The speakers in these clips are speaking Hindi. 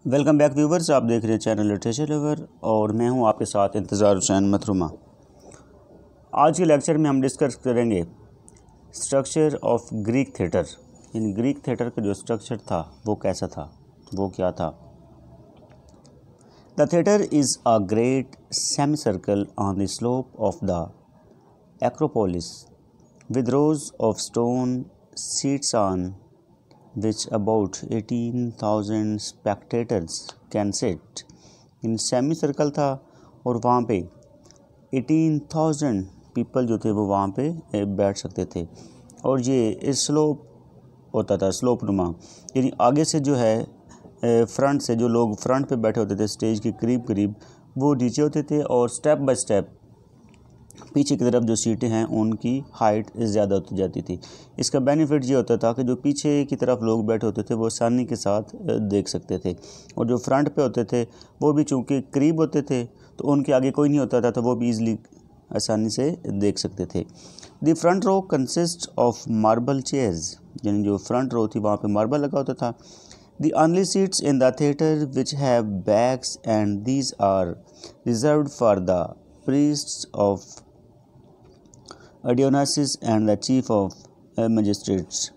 वेलकम बैक व्यूवर्स, आप देख रहे हैं चैनल लिटरेचर लवर और मैं हूं आपके साथ इंतज़ार हुसैन मथरुमा। आज के लेक्चर में हम डिस्कस करेंगे structure of Greek theatre. In Greek theatre का जो स्ट्रक्चर था वो कैसा था, वो क्या था। The theatre is a great semi circle on the slope of the Acropolis with rose of stone seats on which about 18,000 spectators can sit। In semi circle था और वहाँ पे 18,000 पीपल जो थे वो वहाँ पे बैठ सकते थे। और ये स्लोप होता था, स्लोप नुमा, यानी आगे से जो है फ्रंट से जो लोग फ्रंट पे बैठे होते थे स्टेज के करीब करीब, वो नीचे होते थे और स्टेप बाय स्टेप पीछे की तरफ जो सीटें हैं उनकी हाइट ज़्यादा होती जाती थी। इसका बेनिफिट ये होता था कि जो पीछे की तरफ लोग बैठे होते थे वो आसानी के साथ देख सकते थे, और जो फ्रंट पे होते थे वो भी चूँकि करीब होते थे तो उनके आगे कोई नहीं होता था, तो वो भी ईज़िली आसानी से देख सकते थे। The front row consist of marble chairs, यानी जो फ्रंट रो थी वहाँ पे मार्बल लगा होता था। The only seats in the theatre which have backs and these are reserved for the priests of Dionysus and the chief of magistrates,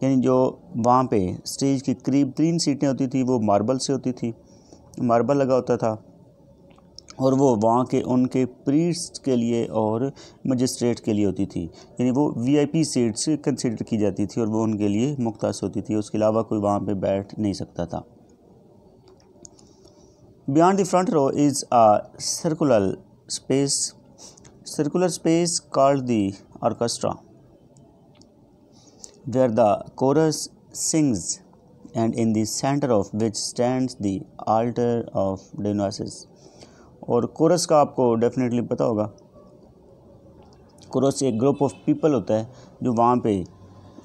यानी जो वहाँ पे स्टेज के करीब 3 सीटें होती थी वो मार्बल से होती थी, मार्बल लगा होता था, और वो वहाँ के उनके प्रीस्ट के लिए और मजिस्ट्रेट के लिए होती थी, यानी वो वीआईपी सीट्स कंसिडर की जाती थी और वो उनके लिए मुख्तस होती थी, उसके अलावा कोई वहाँ पे बैठ नहीं सकता था। Beyond the front row is a circular space called the orchestra, where the chorus sings and in the center of which stands the altar of Dionysus। और कोरस का आपको डेफिनेटली पता होगा। कोरस एक ग्रुप ऑफ पीपल होता है जो वहाँ पे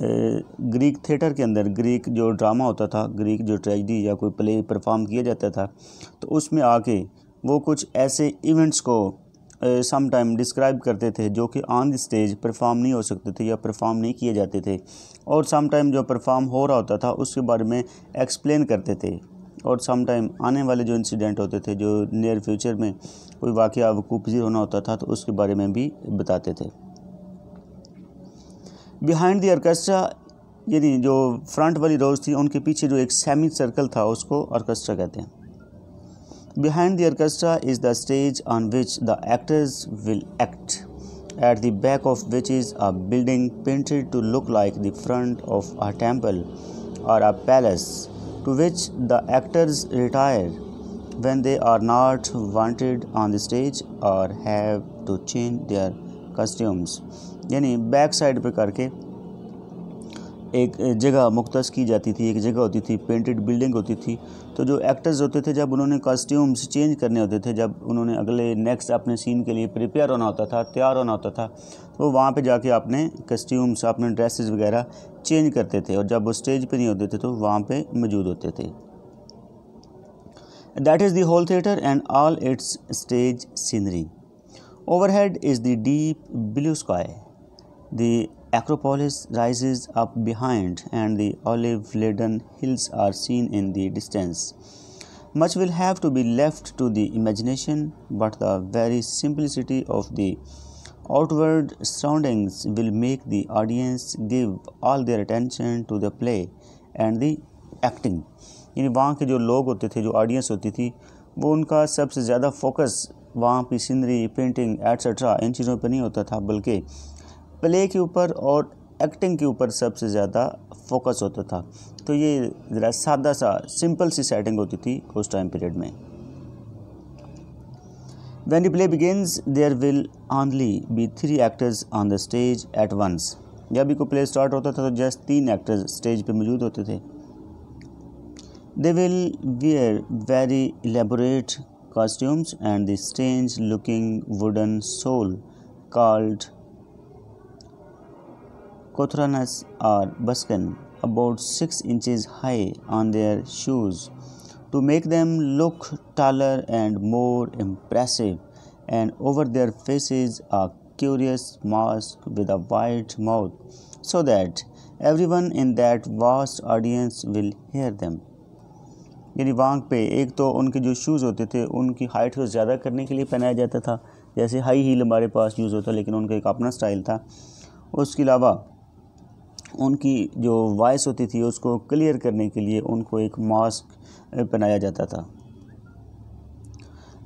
ग्रीक थिएटर के अंदर, ग्रीक जो ड्रामा होता था, ग्रीक जो ट्रेजेडी या कोई प्ले परफॉर्म किया जाता था, तो उसमें आके वो कुछ ऐसे इवेंट्स को सम टाइम डिस्क्राइब करते थे जो कि ऑन द स्टेज परफॉर्म नहीं हो सकते थे या परफॉर्म नहीं किए जाते थे, और सम टाइम जो परफॉर्म हो रहा होता था उसके बारे में एक्सप्लेन करते थे, और सम टाइम आने वाले जो इंसिडेंट होते थे, जो नियर फ्यूचर में कोई वाक़या वकूफ़ पज़ीर होना होता था, तो उसके बारे में भी बताते थे। बिहाइंड द ऑर्केस्ट्रा, यानी जो फ्रंट वाली रोज थी उनके पीछे जो एक सेमी सर्कल था उसको ऑर्केस्ट्रा कहते हैं। Behind the orchestra is the stage on which the actors will act, at the back of which is a building painted to look like the front of a temple or a palace, to which the actors retire when they are not wanted on the stage or have to change their costumes। यानी बैक साइड पे करके एक जगह मुख्तस की जाती थी, एक जगह होती थी, पेंटेड बिल्डिंग होती थी, तो जो एक्टर्स होते थे जब उन्होंने कॉस्ट्यूम्स चेंज करने होते थे, जब उन्होंने अगले नेक्स्ट अपने सीन के लिए प्रिपेयर होना होता था, तैयार होना होता था, तो वहाँ पे जाके अपने कॉस्ट्यूम्स, अपने ड्रेसेस वगैरह चेंज करते थे, और जब वो स्टेज पे नहीं होते थे तो वहाँ पे मौजूद होते थे। That is the whole theatre and all its stage scenery. Overhead is the deep blue sky, the Acropolis rises up behind and the olive-laden hills are seen in the distance. Much will have to be left to the imagination, but the very simplicity of the outward surroundings will make the audience give all their attention to the play and the acting। यानी वहाँ के जो लोग होते थे, जो ऑडियंस होती थी, वो उनका सबसे ज़्यादा फोकस वहाँ की सीनरी, पेंटिंग एट्सट्रा इन चीज़ों पर नहीं होता था, बल्कि प्ले के ऊपर और एक्टिंग के ऊपर सबसे ज़्यादा फोकस होता था। तो ये ज़रा सादा सा सिंपल सी सेटिंग होती थी उस टाइम पीरियड में। When the play begins, there will only be 3 actors on the stage at once। जब भी कोई प्ले स्टार्ट होता था तो जस्ट 3 एक्टर्स स्टेज पे मौजूद होते थे। They will wear very elaborate costumes and the strange looking wooden sole called Kothranas or buskin, about 6 inches high on their shoes, to make them look taller and more impressive, and over their faces a curious mask with a wide mouth, so that everyone in that vast audience will hear them। यानी वहाँ पे एक तो उनके जो शूज़ होते थे उनकी हाइट को ज़्यादा करने के लिए पहनाया जाता था, जैसे हाई हील हमारे पास यूज़ होता, लेकिन उनका एक अपना स्टाइल था। उसके अलावा उनकी जो वॉइस होती थी उसको क्लियर करने के लिए उनको एक मास्क पहनाया जाता था।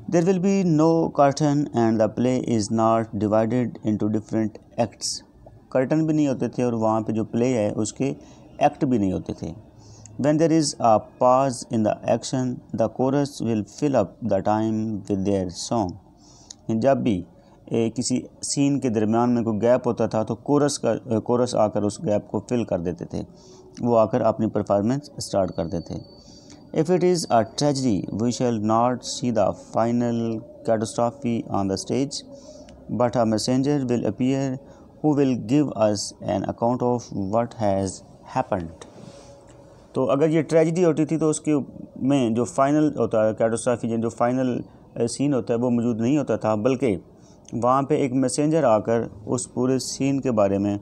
There will be no curtain and the play is not divided into different acts. Curtain भी नहीं होते थे और वहाँ पे जो प्ले है उसके एक्ट भी नहीं होते थे। When there is a pause in the action, the chorus will fill up the time with their song. जब भी किसी सीन के दरमियान में कोई गैप होता था तो कोरस आकर उस गैप को फिल कर देते थे, वो आकर अपनी परफॉर्मेंस स्टार्ट कर देते। If it is a tragedy, we shall not see the final catastrophe on the stage, but a messenger will appear who will give us an account of what has happened. तो अगर ये ट्रेजिडी होती थी तो उसके में जो फाइनल होता है कैटास्ट्रॉफी, जो फाइनल सीन होता है वो मौजूद नहीं होता था, बल्कि वहाँ पे एक मैसेंजर आकर उस पूरे सीन के बारे में,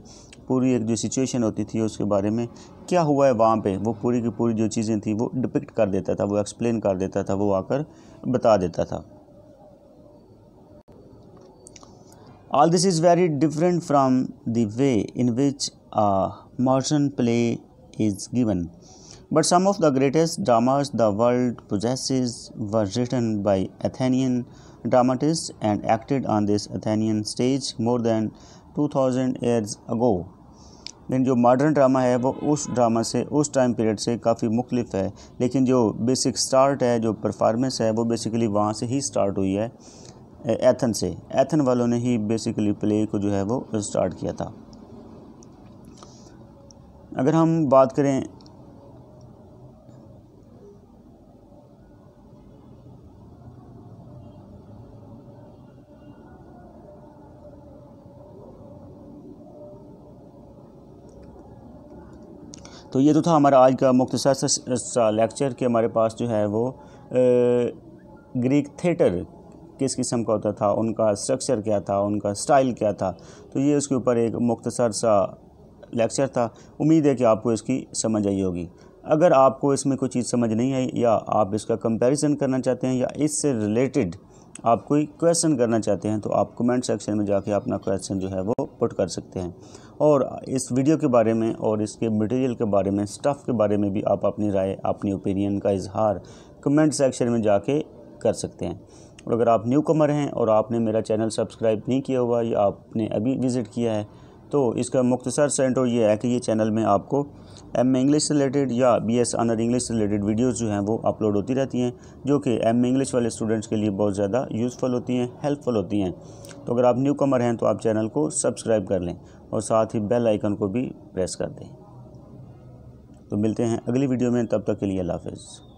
पूरी एक जो सिचुएशन होती थी उसके बारे में क्या हुआ है वहाँ पे, वो पूरी की पूरी जो चीज़ें थी वो डिपिक्ट कर देता था, वो एक्सप्लेन कर देता था, वो आकर बता देता था। All this is very different from the way in which a modern play is given. But some of the greatest dramas the world possesses were written by Athenian dramatists and acted on this Athenian stage more than 2000 years ago. लेकिन जो मॉडर्न ड्रामा है वो उस ड्रामा से, उस टाइम पीरियड से काफ़ी मुख्तलिफ है, लेकिन जो बेसिक स्टार्ट है, जो परफॉर्मेंस है वो बेसिकली वहाँ से ही स्टार्ट हुई है, एथन से। एथन वालों ने ही बेसिकली प्ले को जो है वो स्टार्ट किया था। अगर हम बात करें तो ये तो था हमारा आज का मुख्तसर सा लेक्चर कि हमारे पास जो है वो ग्रीक थिएटर किस किस्म का होता था, उनका स्ट्रक्चर क्या था, उनका स्टाइल क्या था। तो ये उसके ऊपर एक मुख्तसर सा लेक्चर था। उम्मीद है कि आपको इसकी समझ आई होगी। अगर आपको इसमें कोई चीज़ समझ नहीं आई या आप इसका कंपैरिजन करना चाहते हैं या इससे रिलेटेड आप कोई क्वेश्चन करना चाहते हैं तो आप कमेंट सेक्शन में जाके अपना क्वेश्चन जो है वो पुट कर सकते हैं। और इस वीडियो के बारे में और इसके मटेरियल के बारे में, स्टफ़ के बारे में भी आप अपनी राय, अपनी ओपिनियन का इजहार कमेंट सेक्शन में जाके कर सकते हैं। और अगर आप न्यू कमर हैं और आपने मेरा चैनल सब्सक्राइब नहीं किया हुआ या आपने अभी विज़िट किया है तो इसका मुख्तसर सा इंट्रो ये है कि ये चैनल में आपको एम इंग्लिश से रिलेटेड या BS ऑनर इंग्लिश से रिलेटेड वीडियोस जो हैं वो अपलोड होती रहती हैं, जो कि एम इंग्लिश वाले स्टूडेंट्स के लिए बहुत ज़्यादा यूज़फुल होती हैं, हेल्पफुल होती हैं। तो अगर आप न्यू कमर हैं तो आप चैनल को सब्सक्राइब कर लें और साथ ही बेल आइकन को भी प्रेस कर दें। तो मिलते हैं अगली वीडियो में, तब तक के लिए अल्लाह हाफ़िज़।